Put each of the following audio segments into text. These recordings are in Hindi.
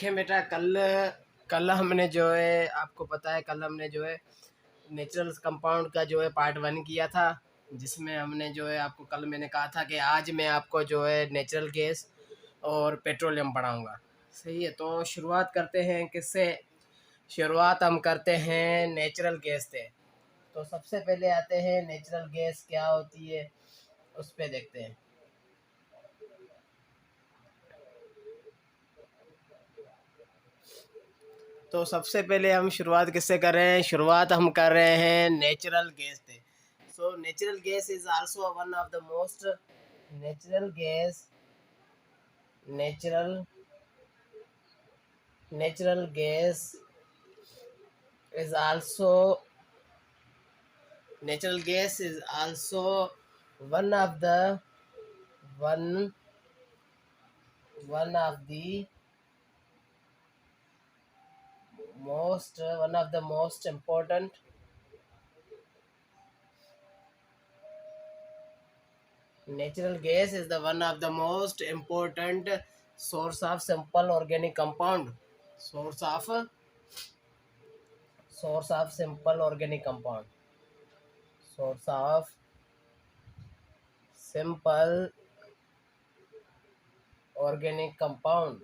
देखें बेटा, कल कल हमने जो है, आपको पता है, कल हमने जो है नेचुरल कंपाउंड का जो है पार्ट 1 किया था, जिसमें हमने जो है, आपको कल मैंने कहा था कि आज मैं आपको जो है नेचुरल गैस और पेट्रोलियम पढ़ाऊँगा। सही है, तो शुरुआत करते हैं किससे? शुरुआत हम करते हैं नेचुरल गैस से। तो सबसे पहले आते हैं नेचुरल गैस क्या होती है, उस पर देखते हैं। तो सबसे पहले हम शुरुआत किससे कर रहे हैं? शुरुआत हम कर रहे हैं नेचुरल गैस से। So natural gas is also one of the most natural gas natural natural gas is also natural gas is also one of the one one of the most important natural gas is the one of the most important source of simple organic compound. Source of simple organic compound. Source of simple organic compound.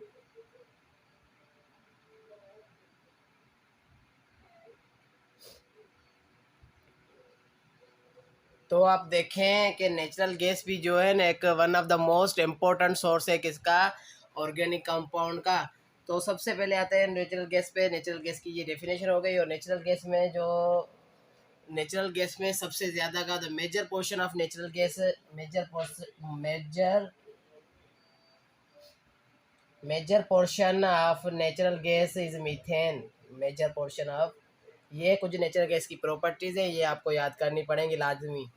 तो आप देखें कि नेचुरल गैस भी जो है ना, एक one of the most important source है किसका? ऑर्गेनिक कंपाउंड का। तो सबसे पहले आते हैं नेचुरल गैस पे। नेचुरल गैस की ये डेफिनेशन हो गई। और नेचुरल गैस में सबसे ज़्यादा का the major portion of natural gas major portion of natural gas is methane. Major portion of, ये कुछ नेचुरल गैस की प्रॉपर्टीज़ है, ये आपको याद करनी पड़ेंगी लाजमी।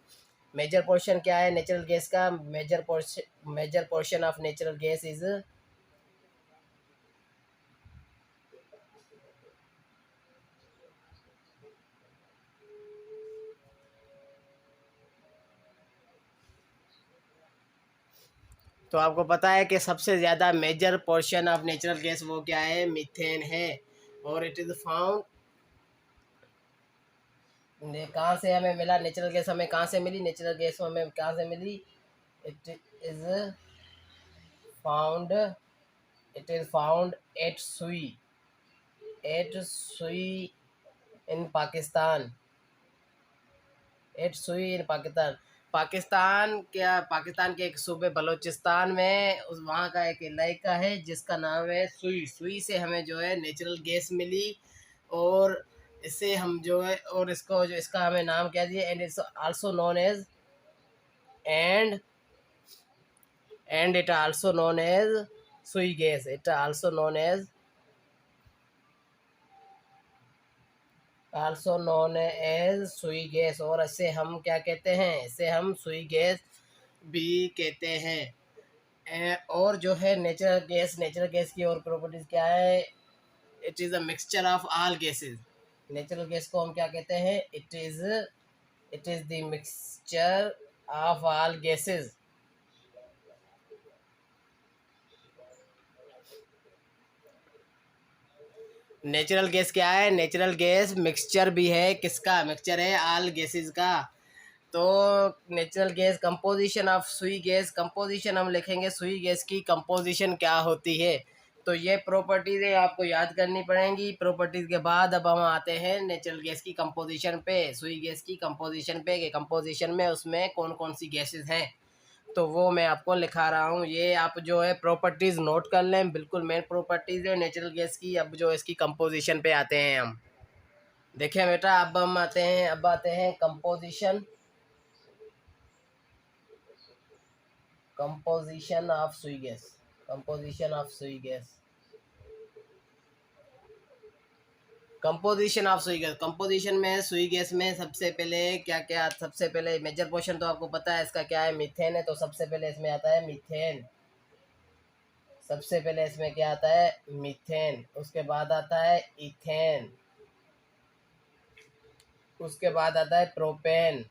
मेजर पोर्शन क्या है नेचुरल गैस का? Major portion of natural gas is तो आपको पता है कि सबसे ज़्यादा major portion of natural gas वो क्या है? मीथेन है। और इट इज़ फाउंड, कहाँ से हमें मिला नेचुरल गैस? हमें कहाँ से मिली नेचुरल गैस? हमें कहाँ से मिली? It is found it is found at Sui in Pakistan. Pakistan के एक सूबे बलूचिस्तान में, उस वहाँ का एक इलाका है जिसका नाम है सुई से हमें जो है नेचुरल गैस मिली। और इससे हम जो है, और इसको जो इसका हमें नाम क्या दिया? And it's also known as and it also known as Sui gas. It also known as Sui gas. और इसे हम क्या कहते हैं? इसे हम सुई गैस भी कहते हैं। और जो है नेचुरल गैस की और प्रॉपर्टीज क्या है? It is a mixture of all gases. Natural gas को हम क्या कहते हैं? It is the mixture of all gases. Natural gas क्या है? नेचुरल गैस मिक्सचर भी है। किसका मिक्सचर है? ऑल गैसेस का। तो नेचुरल गैस कंपोजिशन ऑफ सुई गैस, कंपोजिशन हम लिखेंगे सुई गैस की कंपोजिशन क्या होती है। तो ये प्रॉपर्टीज़ आपको याद करनी पड़ेंगी। प्रॉपर्टीज़ के बाद अब हम आते हैं नेचुरल गैस की कंपोजिशन पे, सुई गैस की कंपोजिशन पे, कि कंपोजिशन में उसमें कौन कौन सी गैसेस हैं। तो वो मैं आपको लिखा रहा हूँ। ये आप जो है प्रॉपर्टीज़ नोट कर लें, बिल्कुल मेन प्रॉपर्टीज़ है नेचुरल गैस की। अब जो इसकी कंपोजिशन पे आते हैं हम। देखें बेटा, अब आते हैं कंपोजिशन ऑफ सुई गैस। कंपोजिशन में सुई गैस में सबसे पहले क्या क्या? सबसे पहले मेजर पोर्शन तो आपको पता है इसका क्या है? मीथेन है। तो सबसे पहले इसमें आता है मीथेन। सबसे पहले इसमें क्या आता है? मीथेन। उसके बाद आता है इथेन। उसके बाद आता है propane.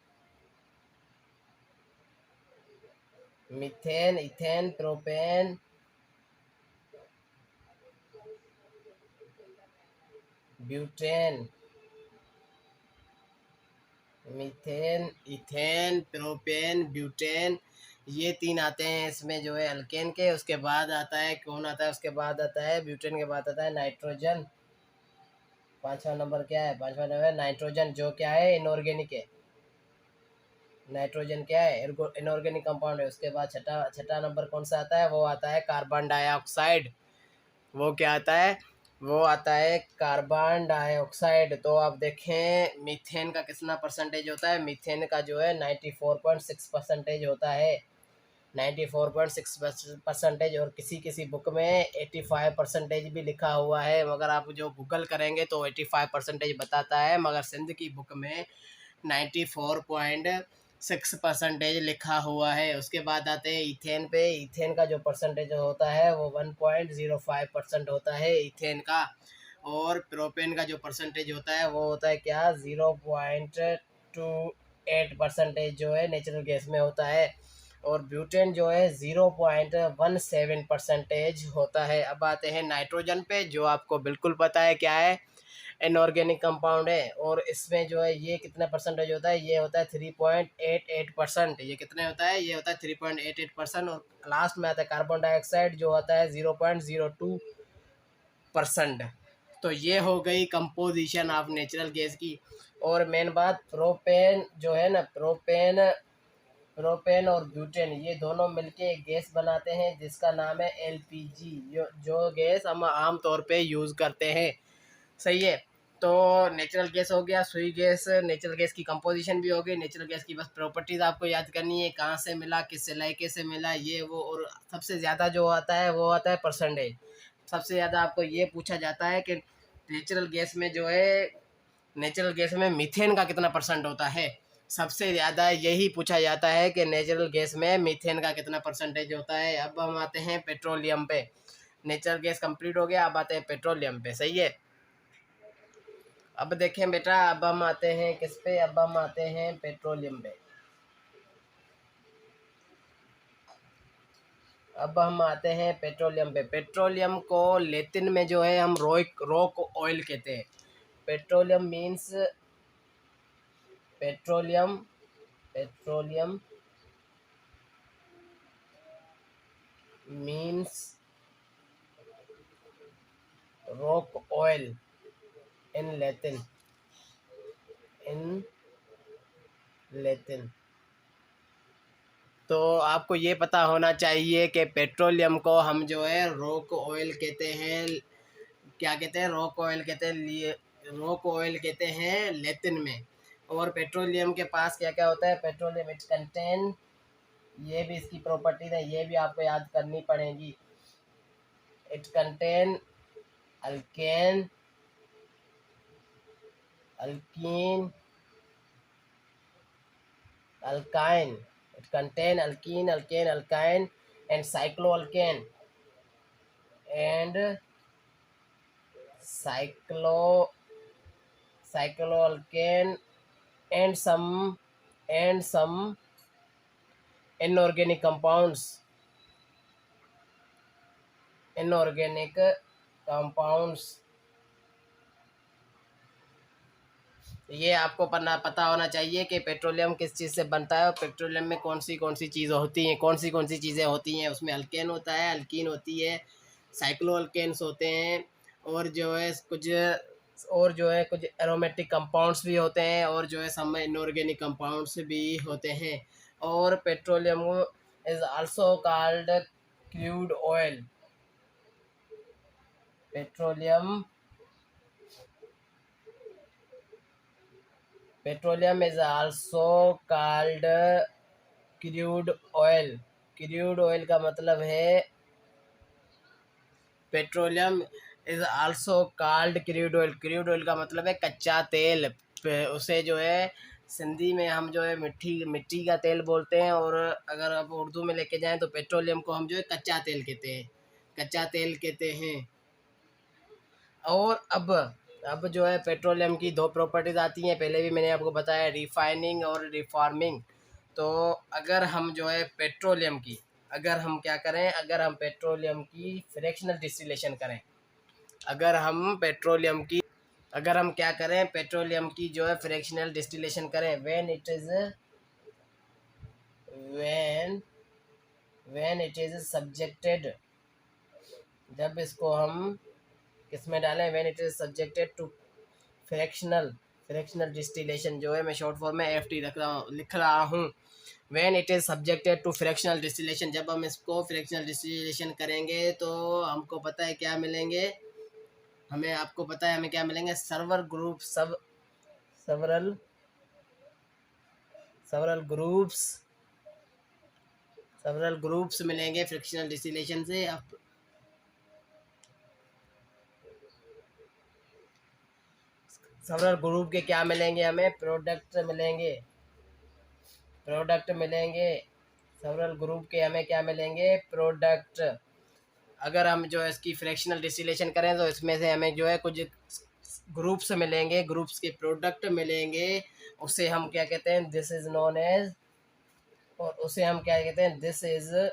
Methane, ethane, propane, butane, methane, ethane, propane, butane, ये 3 आते हैं इसमें जो है अल्केन के। उसके बाद आता है कौन आता है, उसके बाद आता है ब्यूटेन के बाद आता है नाइट्रोजन। पांचवा नंबर क्या है, पांचवा नंबर नाइट्रोजन, जो क्या है इनऑर्गेनिक है। नाइट्रोजन क्या है, इनऑर्गेनिक कंपाउंड है। उसके बाद छठा छठा नंबर कौन सा आता है, वो आता है कार्बन डाइऑक्साइड। वो क्या आता है, वो आता है कार्बन डाइऑक्साइड। तो आप देखें मीथेन का कितना परसेंटेज होता है, मीथेन का जो है 94.6% होता है, 94.6%। और किसी किसी बुक में 85% भी लिखा हुआ है, मगर आप जो गूगल करेंगे तो 85% बताता है, मगर सिंध की बुक में 94.6% लिखा हुआ है। उसके बाद आते हैं इथेन पे। इथेन का जो परसेंटेज होता है वो 1.05% होता है इथेन का। और प्रोपेन का जो परसेंटेज होता है वो होता है क्या, 0.28% जो है नेचुरल गैस में होता है। और ब्यूटेन जो है 0.17% होता है। अब आते हैं नाइट्रोजन पे, जो आपको बिल्कुल पता है क्या है, इनऑर्गेनिक कंपाउंड है। और इसमें जो है ये कितना परसेंटेज होता है, ये होता है 3.88%। ये कितने होता है, ये होता है 3.88%। और लास्ट में आता है कार्बन डाइऑक्साइड, जो होता है 0.02%। तो ये हो गई कंपोजिशन ऑफ नेचुरल गैस की। और मेन बात, प्रोपेन जो है ना, प्रोपेन और ब्यूटेन ये दोनों मिलके एक गैस बनाते हैं जिसका नाम है एलपीजी, जो गैस हम आम तौर पे यूज़ करते हैं। सही है। तो नेचुरल गैस हो गया, सुई गैस, नेचुरल गैस की कंपोजिशन भी हो गई। नेचुरल गैस की बस प्रॉपर्टीज़ आपको याद करनी है, कहाँ से मिला, किस इलाके से मिला, ये वो। और सबसे ज़्यादा जो आता है वो आता है परसेंटेज। सबसे ज़्यादा आपको ये पूछा जाता है कि नेचुरल गैस में जो है, नेचुरल गैस में मीथेन का कितना परसेंट होता है। सबसे ज़्यादा यही पूछा जाता है कि नेचुरल गैस में मीथेन का कितना परसेंटेज होता है। अब हम आते हैं पेट्रोलियम पे। नेचुरल गैस कंप्लीट हो गया, अब आते हैं पेट्रोलियम पे। सही है। अब देखें बेटा, अब हम आते हैं किस पे, अब हम आते हैं पेट्रोलियम पे। अब हम आते हैं पेट्रोलियम पे। पेट्रोलियम को लैटिन में जो है हम रॉक ऑयल कहते हैं। Petroleum means, petroleum petroleum means rock oil in Latin, in Latin. तो आपको ये पता होना चाहिए कि पेट्रोलियम को हम जो है रॉक ऑयल कहते हैं। क्या कहते हैं, रॉक ऑयल कहते हैं, लिए रॉक ऑयल कहते हैं लैटिन में। और पेट्रोलियम के पास क्या क्या होता है, पेट्रोलियम इट कंटेन, ये भी इसकी प्रॉपर्टीज है, ये भी आपको याद करनी पड़ेगी। It contain alkane, alkene, alkyne. It contain alkene, alkane, alkyne and cycloalkane and cyclo cycloalkane and some inorganic compounds, inorganic compounds। ये आपको पता होना चाहिए कि पेट्रोलियम किस चीज़ से बनता है और पेट्रोलियम में कौन सी चीज़ें होती हैं, कौन सी चीज़ें होती हैं। उसमें अल्केन होता है, अल्कीन होती है, साइक्लो अल्केन्स होते हैं, और जो है कुछ एरोमेटिक कंपाउंड्स भी होते हैं, और जो है सम इनऑर्गेनिक कंपाउंड्स भी होते हैं। और petroleum is also called crude oil. Petroleum petroleum is also called crude oil. Crude oil का मतलब है, petroleum is also called crude oil. Crude oil का मतलब है कच्चा तेल। उसे जो है सिंधी में हम जो है मिट्टी का तेल बोलते हैं, और अगर आप उर्दू में लेके जाएं तो पेट्रोलियम को हम जो है कच्चा तेल कहते हैं, कच्चा तेल कहते हैं। और अब जो है पेट्रोलियम की 2 प्रॉपर्टीज़ आती हैं, पहले भी मैंने आपको बताया, रिफाइनिंग और रिफार्मिंग। तो अगर हम जो है पेट्रोलियम की, अगर हम क्या करें, अगर हम पेट्रोलियम की फ्रैक्शनल डिस्टिलेशन करें, अगर हम पेट्रोलियम की अगर हम क्या करें, पेट्रोलियम की जो है फ्रैक्शनल डिस्टिलेशन करें, when when it is subjected, जब इसको हम किस में डालें, when it is subjected to fractional fractional distillation, जो है मैं शॉर्ट फॉर्म में एफटी लिख रहा हूँ। When it is subjected to fractional distillation, जब हम इसको फ्रैक्शनल डिस्टिलेशन करेंगे तो हमको पता है क्या मिलेंगे, हमें आपको पता है हमें क्या मिलेंगे, सर्वर ग्रुप सब several several ग्रुप्स मिलेंगे फ्रिक्शनल डिस्टिलेशन से। अब सेवरल ग्रुप के क्या मिलेंगे, हमें प्रोडक्ट मिलेंगे। सेवरल ग्रुप के हमें क्या मिलेंगे, प्रोडक्ट। अगर हम जो है इसकी फ्रैक्शनल डिस्टिलेशन करें तो इसमें से हमें जो है कुछ ग्रुप्स मिलेंगे, ग्रुप्स के प्रोडक्ट मिलेंगे। उसे हम क्या कहते हैं, दिस इज नोन एज, और उसे हम क्या कहते हैं,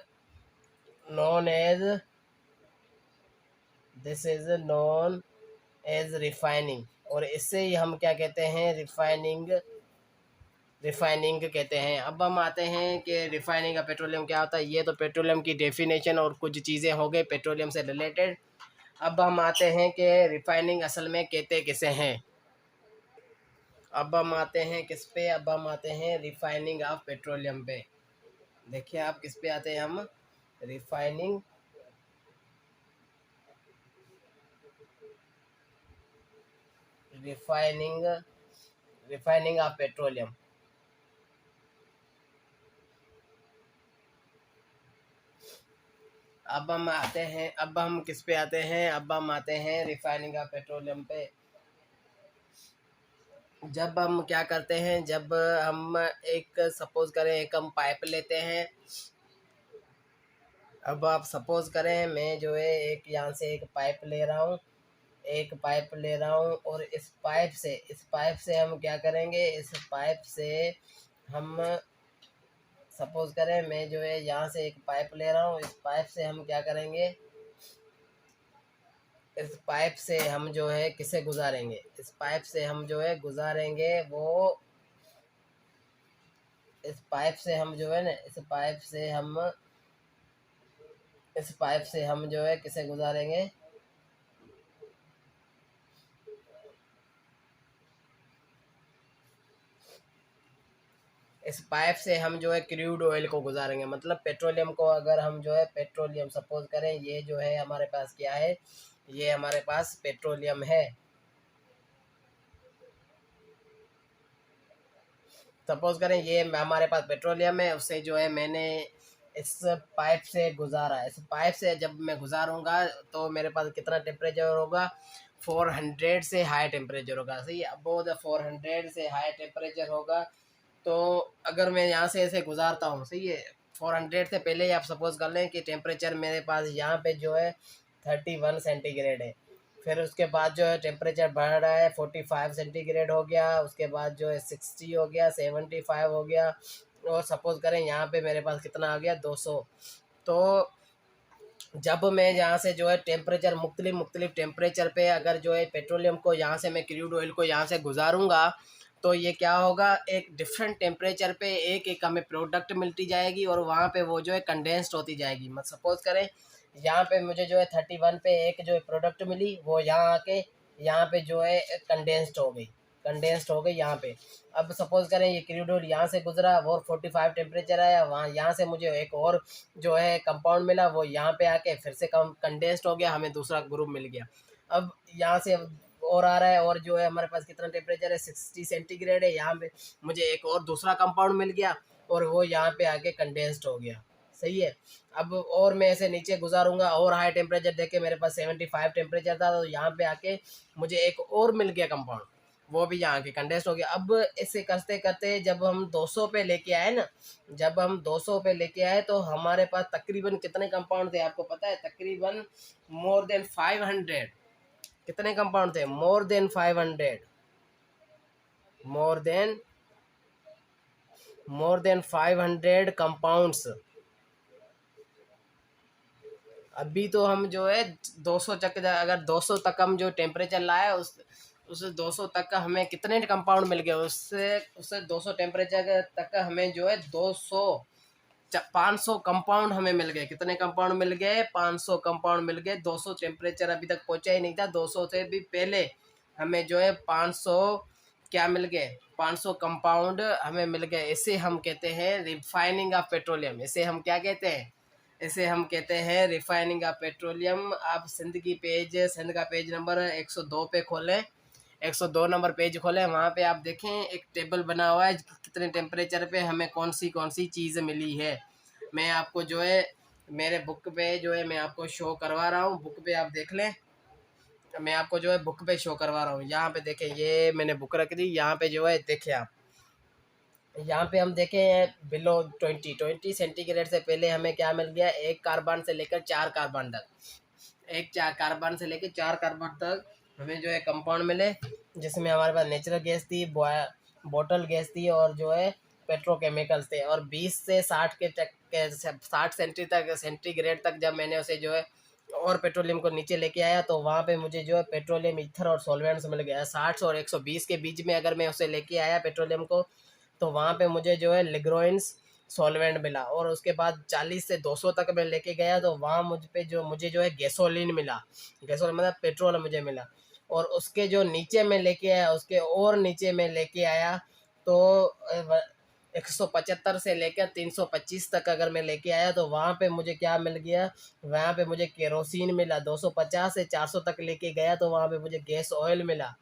known as this is known as refining. और इससे ही हम क्या कहते हैं, रिफाइनिंग कहते हैं। अब हम आते हैं कि रिफाइनिंग का पेट्रोलियम क्या होता है। ये तो पेट्रोलियम की डेफिनेशन और कुछ चीज़ें हो गई पेट्रोलियम से रिलेटेड। अब हम आते हैं कि रिफाइनिंग असल में कहते किसे हैं। अब हम आते हैं किस पे, अब हम आते हैं रिफाइनिंग ऑफ पेट्रोलियम पे। देखिए आप किस पे आते हैं, हम refining refining refining of petroleum. अब हम किस पे आते हैं, अब हम आते हैं रिफाइनिंग ऑफ पेट्रोलियम पे। जब हम क्या करते हैं, जब हम एक सपोज करें एक हम पाइप लेते हैं। अब आप सपोज करें मैं जो है एक यहाँ से एक पाइप ले रहा हूँ, और इस पाइप से हम क्या करेंगे, इस पाइप से हम सपोज करें मैं जो है यहाँ से एक पाइप ले रहा हूँ, इस पाइप से हम क्या करेंगे, इस पाइप से हम जो है किसे गुजारेंगे, इस पाइप से हम जो है गुजारेंगे वो, इस पाइप से हम जो है ना, इस पाइप से हम जो है किसे गुजारेंगे, इस पाइप से हम जो है क्रूड ऑयल को गुजारेंगे। मतलब पेट्रोलियम को, अगर हम जो है पेट्रोलियम सपोज करें, ये जो है हमारे पास क्या है, ये हमारे पास पेट्रोलियम है। सपोज करें ये हमारे पास पेट्रोलियम है, उससे जो है मैंने इस पाइप से गुजारा। इस पाइप से जब मैं गुजारूंगा तो मेरे पास कितना टेम्परेचर होगा, 400 से हाई टेम्परेचर होगा। सही है, अबोव द 400 से हाई टेम्परेचर होगा। तो अगर मैं यहाँ से ऐसे गुजारता हूँ, सही है, 400 से पहले ही आप सपोज कर लें कि टेम्परेचर मेरे पास यहाँ पे जो है 31 सेंटीग्रेड है। फिर उसके बाद जो है टेम्परेचर बढ़ रहा है, 45 सेंटीग्रेड हो गया, उसके बाद जो है 60 हो गया, 75 हो गया, और सपोज करें यहाँ पे मेरे पास कितना आ गया, 200। तो जब मैं यहाँ से जो है टेम्परेचर मुख्तलिफ टेम्परेचर पे अगर जो है पेट्रोलियम को यहाँ से मैं क्रूड ऑयल को यहाँ से गुजारूंगा, तो ये क्या होगा, एक डिफरेंट टेम्परेचर पे एक एक हमें प्रोडक्ट मिलती जाएगी, और वहाँ पे वो जो है कंडेंस्ड होती जाएगी। मत सपोज करें यहाँ पे मुझे जो है 31 पे एक जो है प्रोडक्ट मिली, वो यहाँ आके यहाँ पे जो है कंडेंस्ड हो गई यहाँ पे। अब सपोज करें ये क्रूड ऑयल यहाँ से गुजरा, वो 45 टेम्परेचर आया, वहाँ यहाँ से मुझे एक और जो है कंपाउंड मिला, वो यहाँ पे आके फिर से कम कंडेंस्ड हो गया, हमें दूसरा ग्रुप मिल गया। अब यहाँ से और आ रहा है, और जो है हमारे पास कितना टेम्परेचर है, 60 सेंटीग्रेड है, यहाँ पे मुझे एक और दूसरा कंपाउंड मिल गया, और वो यहाँ पे आके कंडेंस्ड हो गया। सही है। अब और मैं ऐसे नीचे गुजारूंगा, और हाई टेम्परेचर देख के मेरे पास 75 टेम्परेचर था, तो यहाँ पे आके मुझे एक और मिल गया कंपाउंड, वो भी यहाँ के कंडेंस्ड हो गया। अब ऐसे करते करते जब हम 200 पे लेके आए ना, जब हम 200 पे लेके आए तो हमारे पास तकरीबन कितने कंपाउंड थे आपको पता है, तकरीबन मोर देन 500। कितने कंपाउंड थे, more than 500, more than 500 compounds. अभी तो हम जो है 200 तक, अगर 200 तक हम जो टेम्परेचर लाए, उस 200 तक का हमें कितने कंपाउंड मिल गए, उससे उससे 200 टेम्परेचर तक का हमें जो है 200 500 कंपाउंड हमें मिल गए। कितने कंपाउंड मिल गए? 500 कंपाउंड मिल गए। 200 टेम्परेचर अभी तक पहुंचा ही नहीं था, 200 से भी पहले हमें जो है 500 क्या मिल गए? 500 कंपाउंड हमें मिल गए। इसे हम कहते हैं रिफाइनिंग ऑफ पेट्रोलियम। इसे हम क्या कहते हैं? इसे हम कहते हैं रिफाइनिंग ऑफ पेट्रोलियम। आप सिंध का पेज नंबर 102 पे खोलें, 102 नंबर पेज खोलें, वहाँ पे आप देखें एक टेबल बना हुआ है कितने टेम्परेचर पे हमें कौन सी चीज़ मिली है। मैं आपको जो है मेरे बुक पे जो है मैं आपको शो करवा रहा हूँ, बुक पे आप देख लें। मैं आपको जो है बुक पे शो करवा रहा हूँ। यहाँ पे देखें, ये मैंने बुक रख दी, यहाँ पे जो है देखें आप, यहाँ पे हम देखें बिलो 20 सेंटीग्रेड से पहले हमें क्या मिल गया? एक कार्बन से लेकर 4 कार्बन तक, एक 4 कार्बन से लेकर 4 कार्बन तक हमें जो है कंपाउंड मिले, जिसमें हमारे पास नेचुरल गैस थी, बॉटल गैस थी और जो है पेट्रोकेमिकल्स थे। और 20 से 60 के 60 सेंटीग्रेड तक जब मैंने उसे जो है और पेट्रोलियम को नीचे लेके आया, तो वहाँ पे मुझे जो है पेट्रोलियम ईथर और सॉल्वेंट्स मिल गया। 60 और 120 के बीच में अगर मैं उसे लेके आया पेट्रोलियम को, तो वहाँ पे मुझे जो है लिग्रोइंस सॉल्वेंट मिला। और उसके बाद 40 से 200 तक मैं लेके गया, तो वहाँ मुझे जो है गैसोलीन मिला। गैसोलीन मतलब पेट्रोल मुझे मिला। और उसके जो नीचे में लेके आया, उसके और नीचे में लेके आया, तो 175 से लेकर 325 तक अगर मैं लेके आया, तो वहाँ पे मुझे क्या मिल गया? वहाँ पे मुझे केरोसिन मिला। 250 से 400 तक लेके गया, तो वहाँ पे मुझे गैस ऑयल मिला।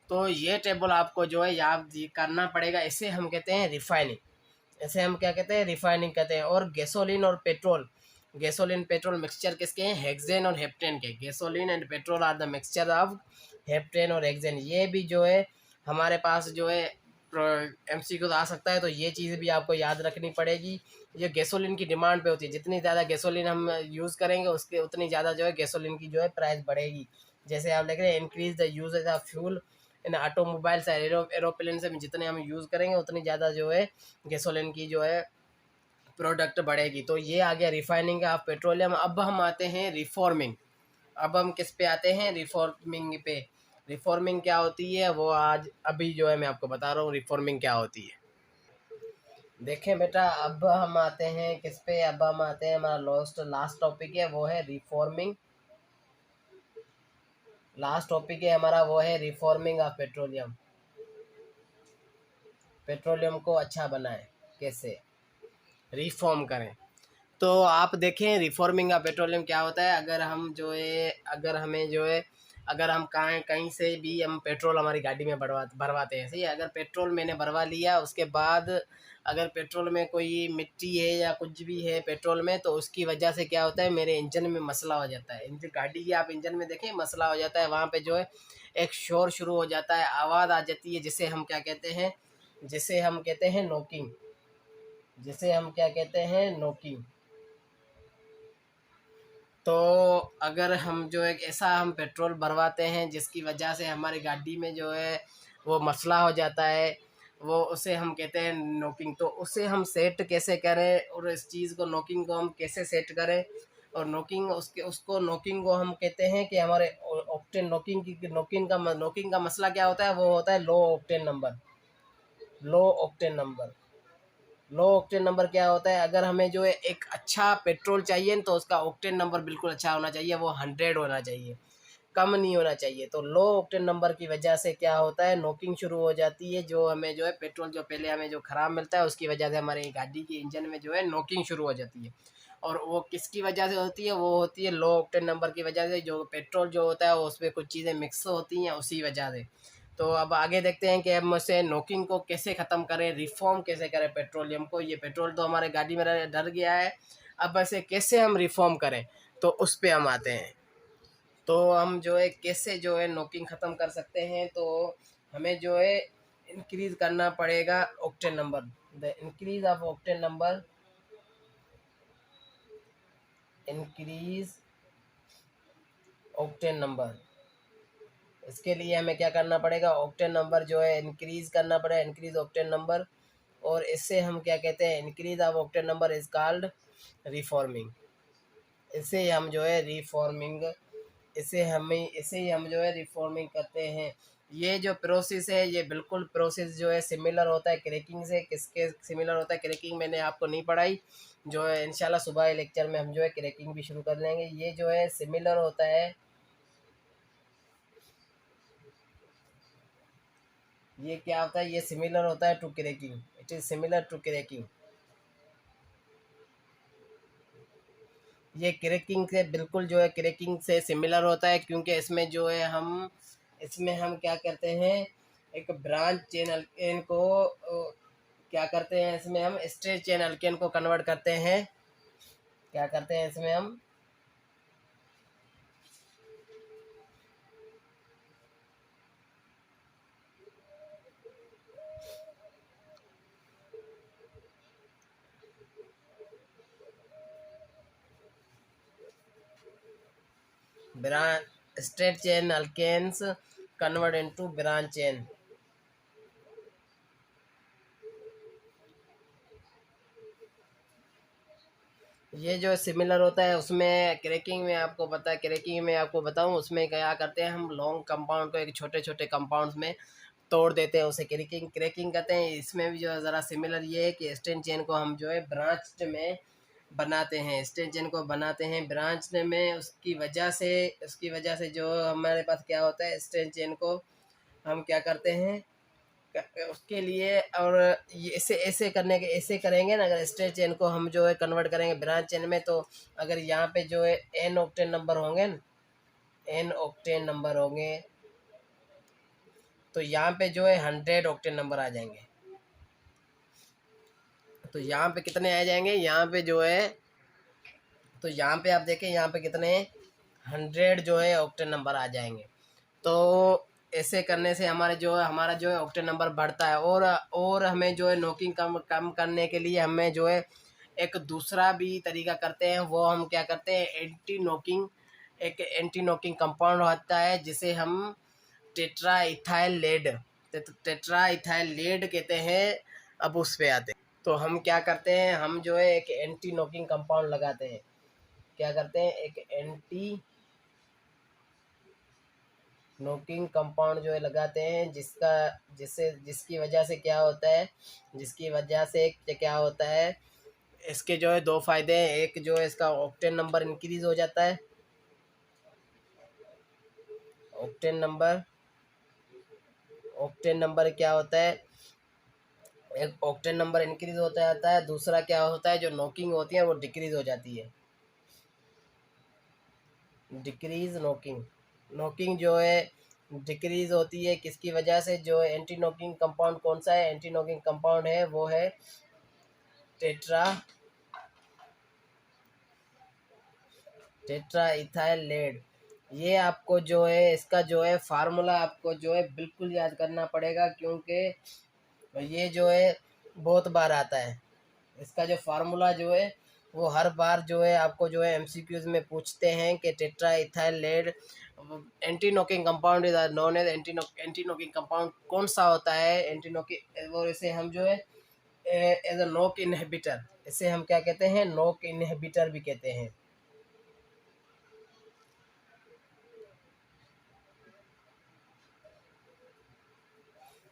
तो ये टेबल आपको जो है याद करना पड़ेगा। इसे हम कहते हैं रिफाइनिंग। इसे हम क्या कहते हैं? रिफाइनिंग कहते हैं। और गैसोलीन और पेट्रोल, गैसोलीन पेट्रोल मिक्सचर किसके हैं? हेक्सेन और हेप्टेन के। Gasoline and petrol are the mixture of heptane और हेक्सेन। ये भी जो है हमारे पास जो है MCQ आ सकता है, तो ये चीज़ भी आपको याद रखनी पड़ेगी। ये गैसोलीन की डिमांड पे होती है, जितनी ज़्यादा गैसोलीन हम यूज़ करेंगे उसके उतनी ज़्यादा जो है गैसोलीन की जो है प्राइस बढ़ेगी। जैसे आप देख रहे हैं, increase the usages of fuel in automobiles, aeroplane से जितने हम यूज़ करेंगे उतनी ज़्यादा जो है गैसोलीन की जो है प्रोडक्ट बढ़ेगी। तो ये आ गया रिफाइनिंग ऑफ पेट्रोलियम। अब हम आते हैं रिफॉर्मिंग। अब हम किस पे आते हैं? रिफॉर्मिंग पे। रिफॉर्मिंग क्या होती है वो आज अभी जो है मैं आपको बता रहा हूँ रिफॉर्मिंग क्या होती है। देखें बेटा, अब हम आते हैं किस पे? अब हम आते हैं, हमारा लास्ट टॉपिक है वो है रिफॉर्मिंग। लास्ट टॉपिक है हमारा वो है रिफॉर्मिंग ऑफ पेट्रोलियम। पेट्रोलियम को अच्छा बनाएं, कैसे रिफॉर्म करें। तो आप देखें रिफॉर्मिंग ऑफ पेट्रोलियम क्या होता है। अगर हम जो है अगर हमें जो है अगर हम कहीं कहीं से भी हम पेट्रोल हमारी गाड़ी में भरवाते हैं, सही है। अगर पेट्रोल मैंने भरवा लिया, उसके बाद अगर पेट्रोल में कोई मिट्टी है या कुछ भी है पेट्रोल में, तो उसकी वजह से क्या होता है? मेरे इंजन में मसला हो जाता है। इंजन गाड़ी की आप इंजन में देखें मसला हो जाता है, वहाँ पे जो है एक शोर शुरू हो जाता है, आवाज़ आ जाती है, जिसे हम क्या कहते हैं? जिसे हम कहते हैं नोकिंग। जिसे हम क्या कहते हैं? नोकिंग। तो अगर हम जो एक ऐसा हम पेट्रोल भरवाते हैं जिसकी वजह से हमारी गाड़ी में जो है वो मसला हो जाता है, वो उसे हम कहते हैं नोकिंग। तो उसे हम सेट कैसे करें, और इस चीज़ को नोकिंग को हम कैसे सेट करें? और नोकिंग को हम कहते हैं कि हमारे ऑक्टेन नोकिंग का मसला क्या होता है? वो होता है लो ऑक्टेन नंबर। लो ऑक्टेन नंबर लो ऑक्टेन नंबर क्या होता है? अगर हमें जो है एक अच्छा पेट्रोल चाहिए तो उसका ऑक्टेन नंबर बिल्कुल अच्छा होना चाहिए, वो 100 होना चाहिए, कम नहीं होना चाहिए। तो लो ऑक्टेन नंबर की वजह से क्या होता है? नोकिंग शुरू हो जाती है। जो हमें जो है पेट्रोल जो पहले हमें जो ख़राब मिलता है, उसकी वजह से हमारी गाड़ी की इंजन में जो है नोकिंग शुरू हो जाती है। और वो किसकी वजह से होती है? वो होती है लो ऑक्टेन नंबर की वजह से। जो पेट्रोल जो होता है वो उसमें कुछ चीज़ें मिक्स होती हैं उसी वजह से। तो अब आगे देखते हैं कि हम उसे नोकिंग को कैसे ख़त्म करें, रिफॉर्म कैसे करें पेट्रोलियम को। ये पेट्रोल तो हमारे गाड़ी में डर गया है, अब ऐसे कैसे हम रिफॉर्म करें, तो उस पे हम आते हैं। तो हम जो है कैसे जो है नोकिंग ख़त्म कर सकते हैं? तो हमें जो है इंक्रीज़ करना पड़ेगा octane number. The increase of octane number, increase octane number. इसके लिए हमें क्या करना पड़ेगा? ऑक्टेन नंबर जो है इंक्रीज़ करना पड़ेगा, इंक्रीज़ ऑक्टेन नंबर। और इससे हम क्या कहते हैं? Increase of octane number is called reforming. इसे हम जो है रिफॉर्मिंग इसे ही हम जो है रिफॉर्मिंग करते हैं। ये जो प्रोसेस है ये बिल्कुल प्रोसेस जो है सिमिलर होता है क्रैकिंग से। किसके सिमिलर होता है क्रैकिंग, मैंने आपको नहीं पढ़ाई, जो है इंशाल्लाह सुबह लेक्चर में हम जो है क्रैकिंग भी शुरू कर लेंगे। ये जो है सिमिलर होता है, ये क्या होता है, ये सिमिलर होता है to cracking, it is similar to cracking. ये क्रैकिंग से बिल्कुल जो है क्रैकिंग से सिमिलर होता है, क्योंकि इसमें जो है हम, इसमें हम क्या करते हैं, एक ब्रांच चैनल एन को क्या करते हैं, इसमें हम स्ट्रेट चेन अल्केन को कन्वर्ट करते हैं। क्या करते हैं इसमें हम, branch straight chain alkanes convert into branch chain. ये जो सिमिलर होता है उसमें क्रैकिंग में आपको पता है, क्रैकिंग में आपको बताऊं उसमें क्या करते हैं, हम लॉन्ग कंपाउंड को एक छोटे छोटे कंपाउंड्स में तोड़ देते हैं, उसे क्रैकिंग क्रैकिंग कहते हैं। इसमें भी जो है ज़रा सिमिलर ये है कि स्ट्रेन चेन को हम जो है ब्रांच में बनाते हैं, स्ट्रेन चेन को बनाते हैं ब्रांच में। उसकी वजह से जो हमारे पास क्या होता है, स्ट्रेन चेन को हम क्या करते हैं उसके लिए, और ये ऐसे ऐसे करने के ऐसे करेंगे ना, अगर स्ट्रेट चेन को हम जो है कन्वर्ट करेंगे ब्रांच चेन में, तो अगर यहाँ पे जो है एन ऑक्टेन नंबर होंगे ना, एन ऑक्टेन नंबर होंगे, तो यहाँ पे जो है 100 ऑक्टेन नंबर आ जाएंगे। तो यहाँ पे कितने आ जाएंगे, यहाँ पे जो है, तो यहाँ पे आप देखें यहाँ पे कितने 100 जो है ऑक्टेन नंबर आ जाएंगे। तो ऐसे करने से हमारा जो है ऑक्टेन नंबर बढ़ता है। और हमें जो है नोकिंग कम कम करने के लिए हमें जो है एक दूसरा भी तरीका करते हैं, वो हम क्या करते हैं, एंटी नोकिंग, एक एंटी नोकिंग कंपाउंड होता है जिसे हम tetra ethyl lead, tetra ethyl lead कहते हैं। अब उस पे आते हैं, तो हम क्या करते हैं, हम जो है एक एंटी नोकिंग कंपाउंड लगाते हैं। क्या करते हैं, एक एंटी नोकिंग कंपाउंड जो है लगाते हैं, जिसकी वजह से क्या होता है, जिसकी वजह से क्या होता है, इसके जो है दो फायदे हैं। एक जो है इसका ऑक्टेन नंबर इंक्रीज हो जाता है, ऑक्टेन नंबर, ऑक्टेन नंबर क्या होता है, एक ऑक्टेन नंबर इंक्रीज होता जाता है। दूसरा क्या होता है, जो नोकिंग होती है वो डिक्रीज हो जाती है, डिक्रीज नोकिंग, नोकिंग जो है डिक्रीज होती है किसकी वजह से, जो एंटी नोकिंग कंपाउंड कौन सा है, एंटी नोकिंग कंपाउंड है वो है टेट्रा, टेट्रा इथाइल लेड। ये आपको जो है इसका जो है फार्मूला आपको जो है बिल्कुल याद करना पड़ेगा, क्योंकि ये जो है बहुत बार आता है। इसका जो फार्मूला जो है वो हर बार जो है आपको जो है एमसीक्यूज में पूछते हैं कि tetra ethyl lead anti knocking compound is known as anti knocking compound कौन सा होता है, एंटी नॉकिंग, और इसे हम जो है एज अ नॉक इनहिबिटर, इसे हम क्या कहते हैं, नॉक इनहिबिटर भी कहते हैं।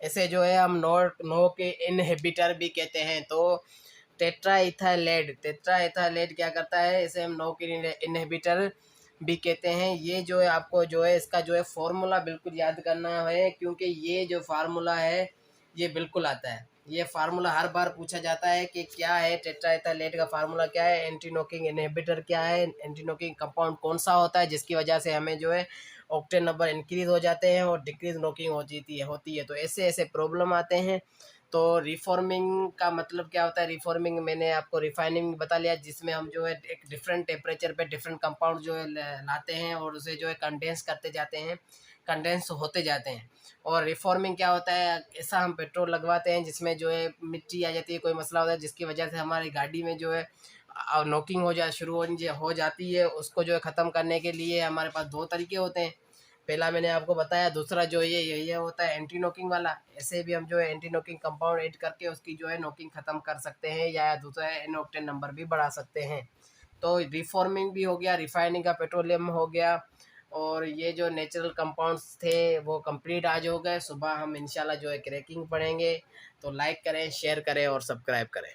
इसे जो है हम नॉक इनहिबिटर भी कहते हैं। तो टेट्राइथाइलेट, टेट्राइथाइलेट क्या करता है, इसे हम नॉक इनहिबिटर भी कहते हैं। ये जो है आपको जो है इसका जो है फॉर्मूला बिल्कुल याद करना है, क्योंकि ये जो फार्मूला है ये बिल्कुल आता है। ये फार्मूला हर बार पूछा जाता है कि क्या है टेट्राइथाइलेट का फार्मूला, क्या है एंटी नॉकिंग इनहिबिटर, क्या है एंटी नॉकिंग कंपाउंड कौन सा होता है जिसकी वजह से हमें जो है ऑक्टेन नंबर इंक्रीज हो जाते हैं और डिक्रीज नॉकिंग होती है। तो ऐसे ऐसे प्रॉब्लम आते हैं। तो रिफॉर्मिंग का मतलब क्या होता है, रिफॉर्मिंग मैंने आपको रिफाइनिंग बता लिया, जिसमें हम जो है एक डिफरेंट टेम्परेचर पे डिफरेंट कंपाउंड जो है लाते हैं और उसे जो है कंडेंस करते जाते हैं, कंडेंस होते जाते हैं। और रिफॉर्मिंग क्या होता है, ऐसा हम पेट्रोल लगवाते हैं जिसमें जो है मिट्टी आ जाती है, कोई मसला होता है जिसकी वजह से हमारी गाड़ी में जो है नॉकिंग हो जाती है। उसको जो है ख़त्म करने के लिए हमारे पास दो तरीके होते हैं, पहला मैंने आपको बताया, दूसरा जो ये होता है एंटी नॉकिंग वाला। ऐसे भी हम जो है एंटी नॉकिंग कंपाउंड ऐड करके उसकी जो है नॉकिंग ख़त्म कर सकते हैं, या दूसरा एन ऑक्टेन नंबर भी बढ़ा सकते हैं। तो रिफॉर्मिंग भी हो गया, रिफाइनिंग का पेट्रोलियम हो गया, और ये जो नेचुरल कंपाउंड्स थे वो कंप्लीट आज हो गए। सुबह हम इंशाल्लाह जो है क्रैकिंग पढ़ेंगे। तो लाइक करें, शेयर करें और सब्सक्राइब करें।